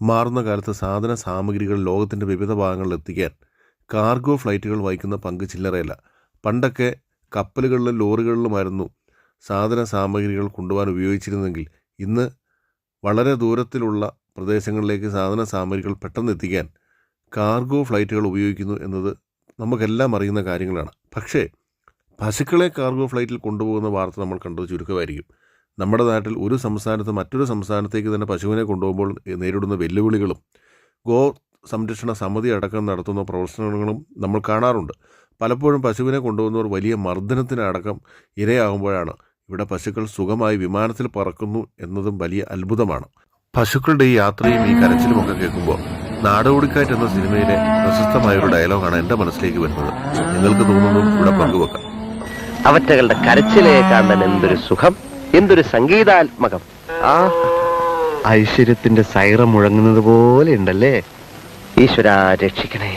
മാറുന്ന കാലത്ത് സാധന സാമഗ്രികൾ ലോകത്തിൻ്റെ വിവിധ ഭാഗങ്ങളിൽ എത്തിക്കാൻ കാർഗോ ഫ്ലൈറ്റുകൾ വഹിക്കുന്ന പങ്ക് ചില്ലറയല്ല. പണ്ടൊക്കെ കപ്പലുകളിലും ലോറികളിലുമായിരുന്നു സാധന സാമഗ്രികൾ കൊണ്ടുപോകാൻ ഉപയോഗിച്ചിരുന്നെങ്കിൽ ഇന്ന് വളരെ ദൂരത്തിലുള്ള പ്രദേശങ്ങളിലേക്ക് സാധന സാമഗ്രികൾ പെട്ടെന്ന് എത്തിക്കാൻ കാർഗോ ഫ്ലൈറ്റുകൾ ഉപയോഗിക്കുന്നു എന്നത് നമുക്കെല്ലാം അറിയുന്ന കാര്യങ്ങളാണ്. പക്ഷേ പശുക്കളെ കാർഗോ ഫ്ലൈറ്റിൽ കൊണ്ടുപോകുന്ന വാർത്ത നമ്മൾ കണ്ടത് ചുരുക്കമായിരിക്കും. നമ്മുടെ നാട്ടിൽ ഒരു സംസ്ഥാനത്ത് മറ്റൊരു സംസ്ഥാനത്തേക്ക് തന്നെ പശുവിനെ കൊണ്ടുപോകുമ്പോൾ നേരിടുന്ന വെല്ലുവിളികളും ഗോ സംരക്ഷണ സമിതി അടക്കം നടത്തുന്ന പ്രവർത്തനങ്ങളും നമ്മൾ കാണാറുണ്ട്. പലപ്പോഴും പശുവിനെ കൊണ്ടുപോകുന്നവർ വലിയ മർദ്ദനത്തിനടക്കം ഇരയാകുമ്പോഴാണ് ഇവിടെ പശുക്കൾ സുഖമായി വിമാനത്തിൽ പറക്കുന്നു എന്നതും വലിയ അത്ഭുതമാണ്. പശുക്കളുടെ ഈ യാത്രയും ഈ കരച്ചിലുമൊക്കെ കേൾക്കുമ്പോൾ നാടോടിക്കാറ്റ് എന്ന സിനിമയിലെ പ്രശസ്തമായൊരു ഡയലോഗാണ് എൻ്റെ മനസ്സിലേക്ക് വരുന്നത്. നിങ്ങൾക്ക് തോന്നുന്നു ഇവിടെ പങ്കുവെക്കാം. അവറ്റകളുടെ കരച്ചിലെ കാണാൻ എന്തൊരു സുഖം, എന്തൊരു സംഗീതാത്മകം. ആ ഐശ്വര്യത്തിന്റെ സൈറം മുഴങ്ങുന്നത് പോലെ ഉണ്ടല്ലേ. ഈശ്വരാ രക്ഷിക്കണേ.